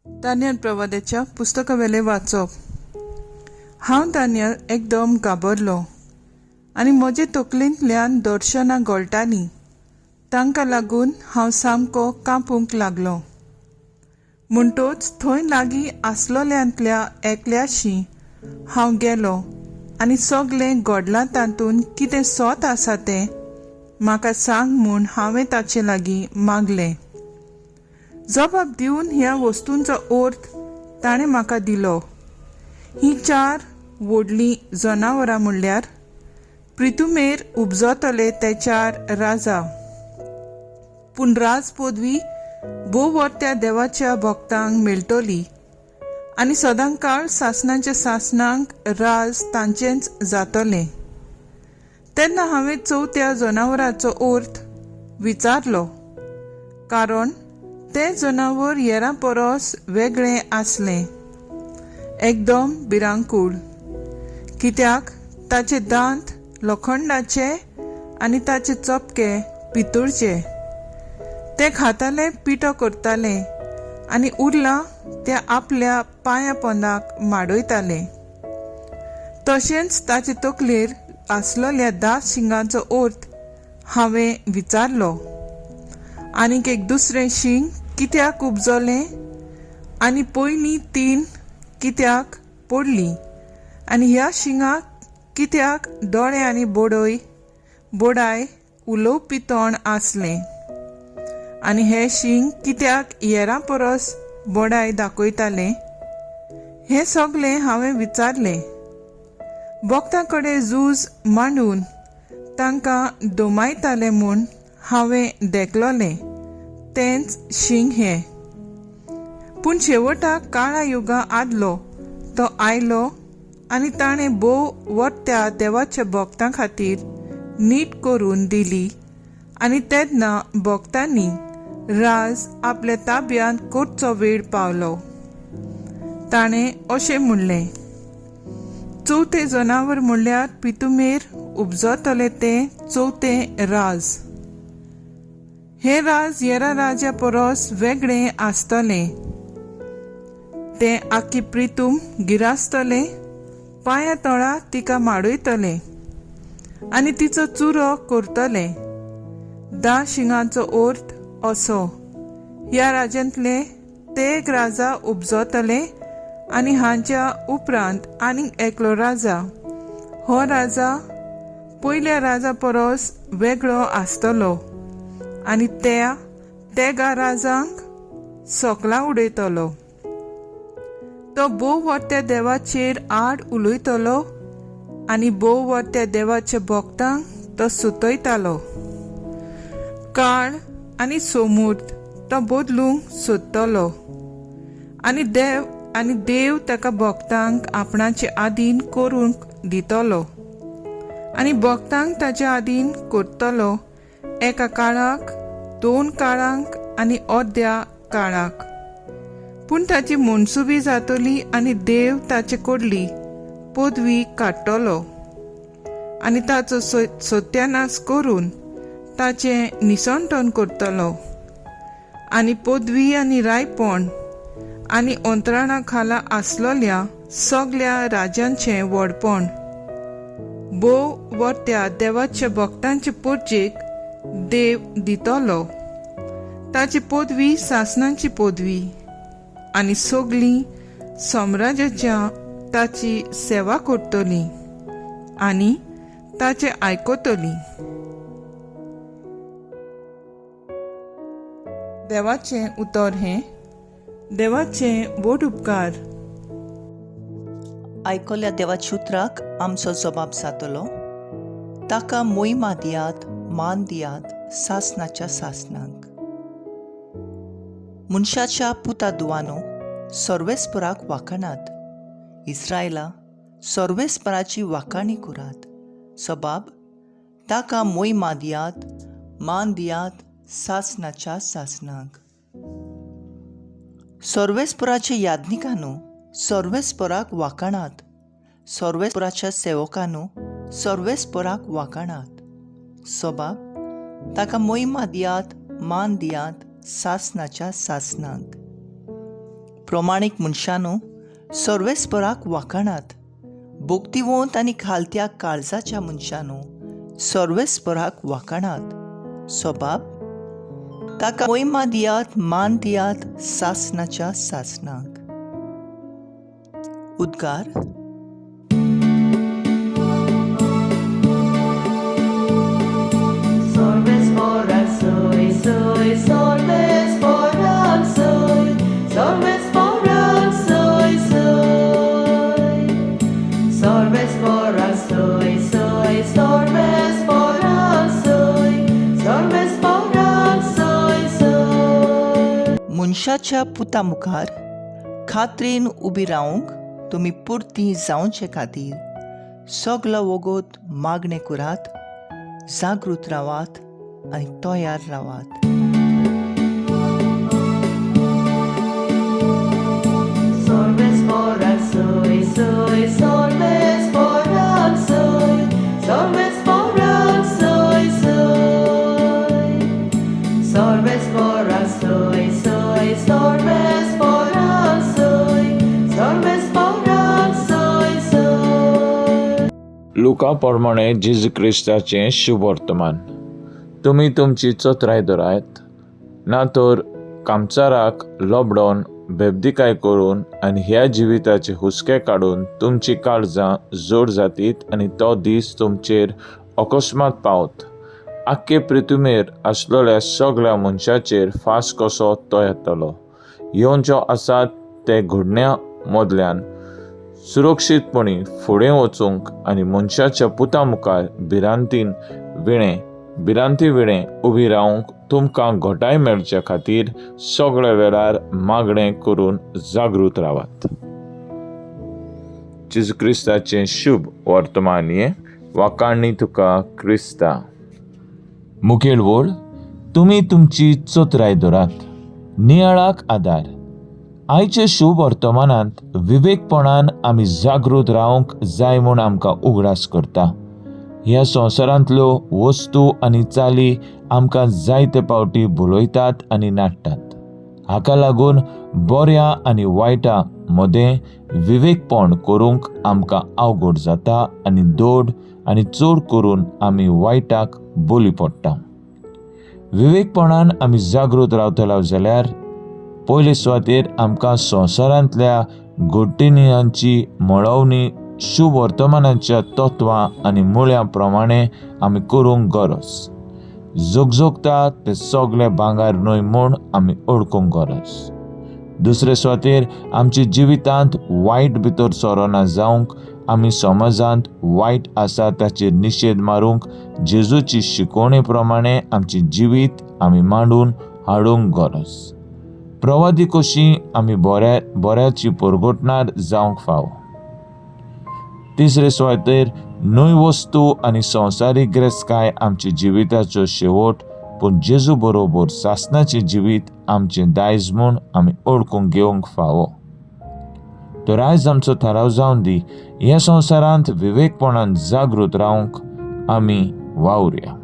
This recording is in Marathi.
दानियल प्रवाद्याच्या पुस्तकावेले वाचप. हांव दानियल एकदम घाबरलो आनी म्हजे तकलेंतल्यान दर्शनां गळटालीं. तांकां लागून हांव सामको कांपूंक लागलो. म्हणटच थंय लागीं आसलोल्यांतल्या एकल्याशी हांव गेलो आनी सगळें घडलां तातूंत कितें सोत आसा तें म्हाका सांग म्हूण हांवें ताचे लागीं मागलें. जबाब दिवन ह्या वस्तूंचो अर्थ ताणें म्हाका दिलो. हीं 4 व्हडलीं जनावरां म्हणल्यार पृथ्वीमेर उपजतले ते 4 राजा. पूण राज पदवी भोववर्त्या देवाच्या भक्तांक मेळटली आनी सदांकाळ सासणाच्या सासणांक राज तांचेंच जातलें. तेन्ना हांवें 4थ्या जनावराचो अर्थ विचारलो, कारण तें जनावर हेरां परस वेगळें आसलें, एकदम भिरांकूळ, कित्याक ताचे दांत लोखंडाचे आनी ताचे चपके पितूळचे. ते खाताले, पिठो करताले आनी उरलां ते आपल्या पांया पोंदाक माडयताले. तशेंच ताचे तकलेर आसलोल्या 10 शिंगांचो अर्थ हांवें विचारलो. आनीक एक दुसरें शिंग कित्याक उपजलें आनी पयलीं 3 कित्याक पडलीं आनी ह्या शिंगाक कित्याक दोळे आनी बोडाय उलोवपी तोंड आसलें आनी हे शिंग कित्याक हेरां परस बोडाय दाखयतालें. हें सगळें हांवें विचारलें. भक्तां कडेन झूज मांडून तांकां दोमायताले म्हूण हांवें देखलोलें तेंच शिंग हे. पूण शेवटाक काळा युगा आदलो तो आयलो आनी ताणें भोव वर्त्या देवाच्या भक्तां खातीर नीट करून दिली आनी तेन्ना भक्तांनी राज आपल्या ताब्यांत करचो वेळ पावलो. ताणें अशें म्हणलें, 4थें जनावर म्हणल्यार पितूमेर उपजतले तें 4थें राज. हे राज हेरा राजा परस वेगळें आसतलें. तें आख्खी पृथ्वी गिरासतलें, पांया तळा तिका माडयतलें आनी तिचो चुरो करतले. 10 शिंगांचो अर्थ असो, ह्या राज्यांतले ते एक राजा उपजतले आनी हांच्या उपरांत आनीक एकलो राजा. हो राजा पयल्या राजा परस वेगळो आसतलो आनी त्या राजांक सोकलां उडयतलो. तो भोव वर्त्या देवाचेर आड उलयतलो आनी भोव वर्त्या देवाच्या भक्तांक तो सुतयतालो. काळ आनी सोमूर्त तो बदलूंक सोदतलो आनी देव ताका भक्तांक आपणाचे आधीन करूंक दितलो आनी भक्तांक ताच्या आधीन करतलो, एका काळाक, 2 काळांक आनी अर्द्या काळाक. पूण ताची मनसुबी जातली आनी देव ताचे कडली पदवी काडटलो आनी ताचो सत्यानाश करून ताचें निसंतन करतलो आनी पदवी आनी रायपण आनी अंतराळा खाला आसलोल्या सगळ्या राजांचें व्हडपण भोव वर्त्या देवाच्या भक्तांचे परजेक देव दितलो. ताची पदवी सासणाची पदवी आनी सगळीं सम्राज्याच्या ताची सेवा करतलीं आनी ताचें आयकतलीं. देवाचें उतर हें. देवाचें बोट उपकार. आयकल्या देवाच्या उतराक आमचो जबाब जातलो. ताका मोहिमा दियात, मान दियात सासणाच्या सासणांक. मनशाच्या पुता दुवानो सर्वेस्पराक वाखाणात. इस्रायला सर्वेस्पराची वाखाणी करात. सबाब ताका मोहिमा दियात, मान दियात सासणाच्या सासणांक. सर्वेस्पराचे याज्ञिकानो सर्वेस्पराक वाखाणात. सर्वेस्पराच्या सेवकानो सर्वेस्पराक वाखाणात. सबाब ताका मोहिमा दियात, मान दियात सासणाच्या सासणांक. प्रमाणीक मनशांनो, सर्वेस्पराक वाखाणात. भोगतिवंत आनी खालत्या काळजाच्या मनशांनो, सर्वेस्पराक वाखाणात. सोबाब, ताका मोहिमा दियात, मान दियात सासणाच्या सासणांक. उद्गार. Sorvesporak soy, soy, sorvesporak soy, sorvesporak soy, soy. Sorvesporak soy, soy, sorvesporak soy, sorvesporak soy, soy. मनशाच्या पुता मुखार खात्रीन उबी रावंक तुमी पुर्ती जावचे खातीर सगलो वगोत मागणें करात, जागृत रावात आनी तयार रावात. Sorvesporak soy, soy, sorvesporak soy, sorvesporak soy, soy. Sorvesporak soy, soy, sorvesporak soy, sorvesporak soy, soy. लुका प्रमाणे जेजू क्रिस्ताचें शुभ वर्तमान. तुमी तुमची चतराय धरात, ना तर कामचाराक लबडोन बेबदिकाय करून आनी ह्या जिविताचे हुस्के काडून तुमची काळजां जोड जातीत आनी तो दीस तुमचेर अकस्मात पावत. आख्खे पृथ्वीमेर आसलेल्या सगळ्या मनशाचेर फास कसो तो येतलो. येवच्यो आसात ते घडण्या मदल्यान सुरक्षीतपणी फुडें वचूंक आनी मनशाच्या पुता मुखार भिरांती वेळें उबी रावंक तुमकां घोटाय मेळचे खातीर सगळे वेळार मागणें करून जागृत रावात. जेजू क्रिस्ताचें शुभ वर्तमान वाकाणणी तुका क्रिस्ता. मुखेल वळ. तुमी तुमची चतराय धरात. नियाळाक आदार. आयच्या शुभ वर्तमानांत विवेकपणान आमी जागृत रावंक जाय म्हूण आमकां उगडास करता. ह्या संवसारांतल्यो वस्तू आनी चाली आमकां जायते फावटी भुलयतात आनी नाडटात. हाका लागून बऱ्या आनी वायटा मदें विवेकपण करूंक आमकां अवघड जाता आनी दोड आनी चड करून आमी वायटाक बली पडटा. विवेकपणान आमी जागृत रावतलो जाल्यार पयले सुवातेर आमकां संवसारांतल्या घडणुकांची मळवणी शुभ वर्तमानाच्या तत्वां आनी मुळ्यां प्रमाणें आमी करूंक गरज. जोगजोगता ते सगळे भांगार न्हय म्हूण आमी ओळखूंक गरज. दुसरे सुवातेर आमच्या जिवितांत वायट भितर सरोना जावंक आमी समाजांत वायट आसा ताचेर निशेध मारूंक जेजूची शिकवणे प्रमाणें आमचें जिवीत आमी मांडून हाडूंक गरज. प्रवादी कशीं आमी बऱ्याची परगटणार जावंक फाव. तिसरे सुवातेर न्हय वस्तू आनी संवसारीक गिरेस्तकाय आमच्या जिविताचो शेवट, पूण जेजू बरोबर सासणाचें जिवीत आमचें दायज म्हूण आमी ओळखूंक घेवंक फावो. तर आयज आमचो थाराव जावन दी, ह्या संवसारांत विवेकपणान जागृत रावंक आमी वावुरया.